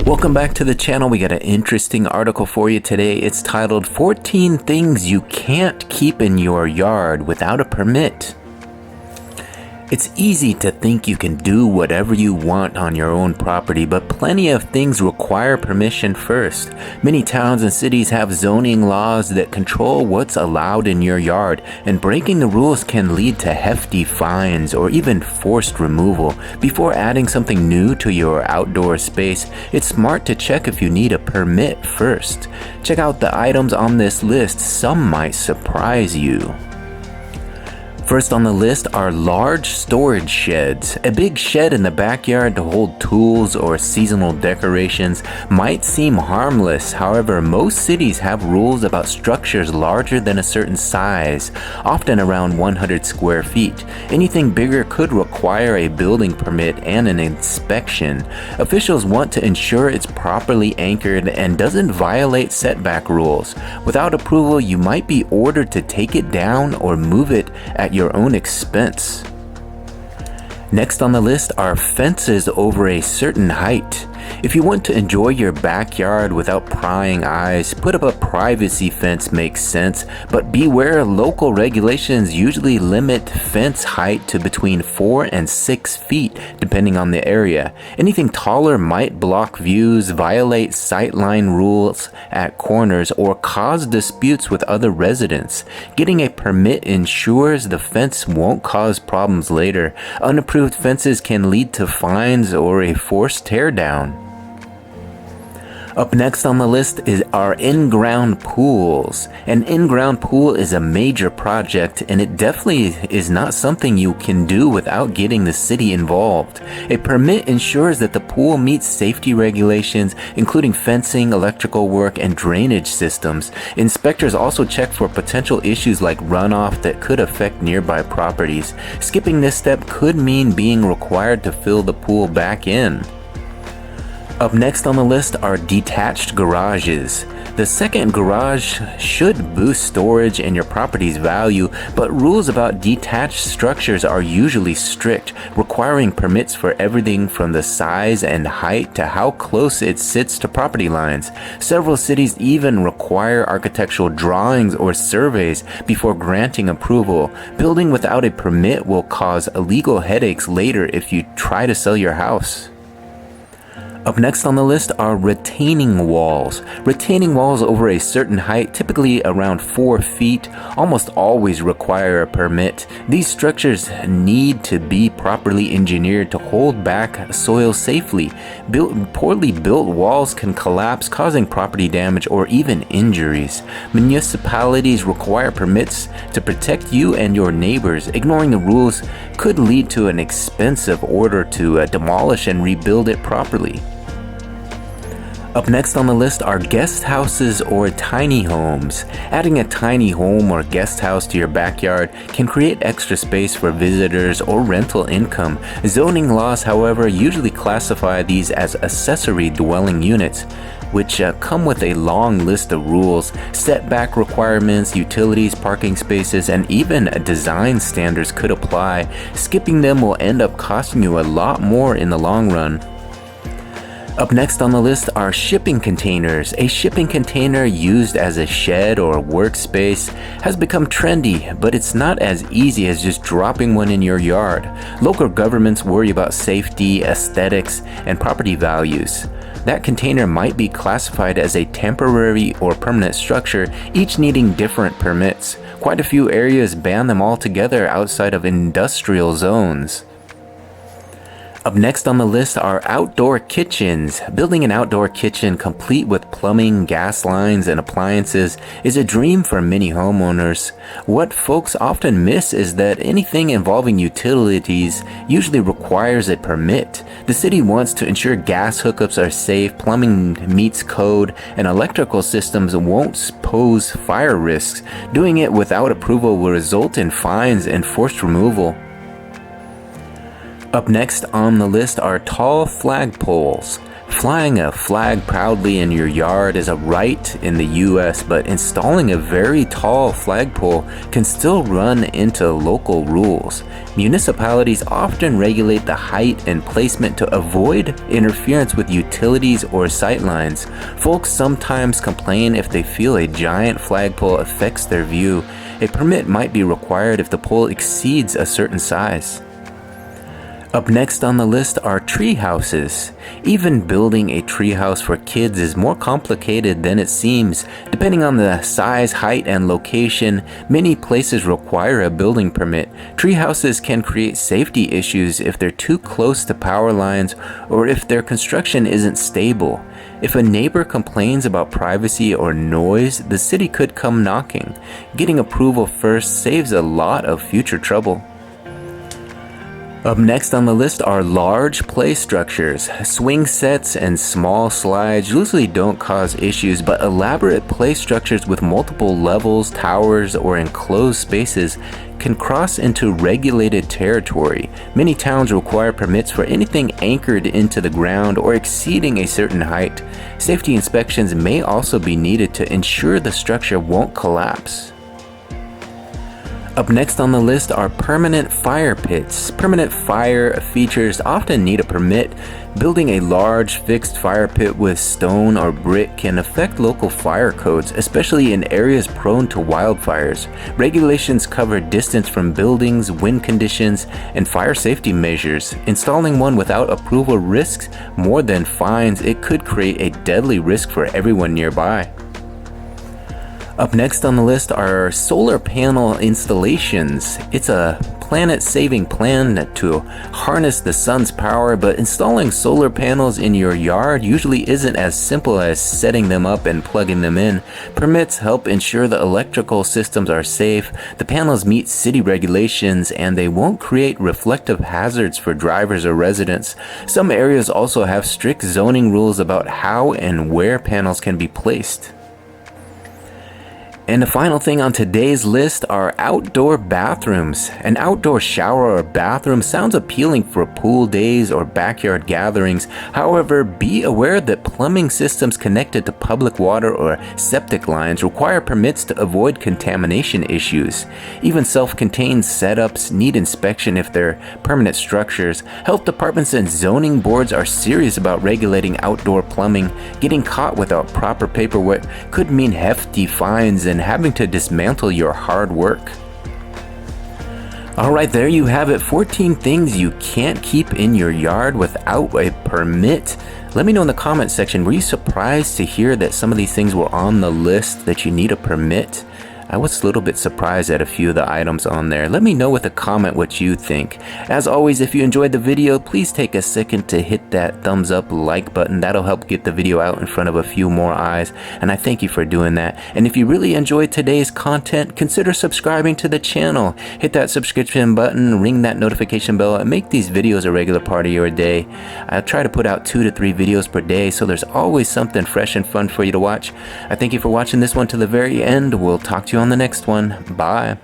Welcome back to the channel. We got an interesting article for you today. It's titled 14 Things You Can't Keep in Your Yard Without a Permit. It's easy to think you can do whatever you want on your own property, but plenty of things require permission first. Many towns and cities have zoning laws that control what's allowed in your yard, and breaking the rules can lead to hefty fines or even forced removal. Before adding something new to your outdoor space, it's smart to check if you need a permit first. Check out the items on this list. Some might surprise you. First on the list are large storage sheds. A big shed in the backyard to hold tools or seasonal decorations might seem harmless. However, most cities have rules about structures larger than a certain size, often around 100 square feet. Anything bigger could require a building permit and an inspection. Officials want to ensure it's properly anchored and doesn't violate setback rules. Without approval, you might be ordered to take it down or move it at your own expense. Next on the list are fences over a certain height. If you want to enjoy your backyard without prying eyes, put up a privacy fence makes sense, but beware, local regulations usually limit fence height to between 4 and 6 feet, depending on the area. Anything taller might block views, violate sightline rules at corners, or cause disputes with other residents. Getting a permit ensures the fence won't cause problems later. Unapproved fences can lead to fines or a forced teardown. Up next on the list are in-ground pools. An in-ground pool is a major project, and it definitely is not something you can do without getting the city involved. A permit ensures that the pool meets safety regulations, including fencing, electrical work, and drainage systems. Inspectors also check for potential issues like runoff that could affect nearby properties. Skipping this step could mean being required to fill the pool back in. Up next on the list are detached garages. The second garage should boost storage and your property's value, but rules about detached structures are usually strict, requiring permits for everything from the size and height to how close it sits to property lines. Several cities even require architectural drawings or surveys before granting approval. Building without a permit will cause legal headaches later if you try to sell your house. Up next on the list are retaining walls. Retaining walls over a certain height, typically around 4 feet, almost always require a permit. These structures need to be properly engineered to hold back soil safely. Poorly built walls can collapse, causing property damage or even injuries. Municipalities require permits to protect you and your neighbors. Ignoring the rules could lead to an expensive order to demolish and rebuild it properly. Up next on the list are guest houses or tiny homes. Adding a tiny home or guest house to your backyard can create extra space for visitors or rental income. Zoning laws, however, usually classify these as accessory dwelling units, which come with a long list of rules. Setback requirements, utilities, parking spaces, and even design standards could apply. Skipping them will end up costing you a lot more in the long run. Up next on the list are shipping containers. A shipping container used as a shed or workspace has become trendy, but it's not as easy as just dropping one in your yard. Local governments worry about safety, aesthetics, and property values. That container might be classified as a temporary or permanent structure, each needing different permits. Quite a few areas ban them altogether outside of industrial zones. Up next on the list are outdoor kitchens. Building an outdoor kitchen complete with plumbing, gas lines, and appliances is a dream for many homeowners. What folks often miss is that anything involving utilities usually requires a permit. The city wants to ensure gas hookups are safe, plumbing meets code, and electrical systems won't pose fire risks. Doing it without approval will result in fines and forced removal. Up next on the list are tall flagpoles. Flying a flag proudly in your yard is a right in the US, but installing a very tall flagpole can still run into local rules. Municipalities often regulate the height and placement to avoid interference with utilities or sightlines. Folks sometimes complain if they feel a giant flagpole affects their view. A permit might be required if the pole exceeds a certain size. Up next on the list are tree houses. Even building a tree house for kids is more complicated than it seems. Depending on the size, height, and location, many places require a building permit. Tree houses can create safety issues if they're too close to power lines or if their construction isn't stable. If a neighbor complains about privacy or noise, the city could come knocking. Getting approval first saves a lot of future trouble. Up next on the list are large play structures. Swing sets and small slides usually don't cause issues, but elaborate play structures with multiple levels, towers, or enclosed spaces can cross into regulated territory. Many towns require permits for anything anchored into the ground or exceeding a certain height. Safety inspections may also be needed to ensure the structure won't collapse. Up next on the list are permanent fire pits. Permanent fire features often need a permit. Building a large fixed fire pit with stone or brick can affect local fire codes, especially in areas prone to wildfires. Regulations cover distance from buildings, wind conditions, and fire safety measures. Installing one without approval risks more than fines. It could create a deadly risk for everyone nearby. Up next on the list are solar panel installations. It's a planet-saving plan to harness the sun's power, but installing solar panels in your yard usually isn't as simple as setting them up and plugging them in. Permits help ensure the electrical systems are safe, the panels meet city regulations, and they won't create reflective hazards for drivers or residents. Some areas also have strict zoning rules about how and where panels can be placed. And the final thing on today's list are outdoor bathrooms. An outdoor shower or bathroom sounds appealing for pool days or backyard gatherings. However, be aware that plumbing systems connected to public water or septic lines require permits to avoid contamination issues. Even self-contained setups need inspection if they're permanent structures. Health departments and zoning boards are serious about regulating outdoor plumbing. Getting caught without proper paperwork could mean hefty fines and having to dismantle your hard work. Alright, there you have it. 14 things you can't keep in your yard without a permit. Let me know in the comment section, were you surprised to hear that some of these things were on the list that you need a permit? I was a little bit surprised at a few of the items on there. Let me know with a comment what you think. As always, if you enjoyed the video, please take a second to hit that thumbs up like button. That'll help get the video out in front of a few more eyes, and I thank you for doing that. And if you really enjoyed today's content, consider subscribing to the channel. Hit that subscription button, ring that notification bell, and make these videos a regular part of your day. I try to put out 2 to 3 videos per day, so there's always something fresh and fun for you to watch. I thank you for watching this one to the very end. We'll talk to you on the next one. Bye.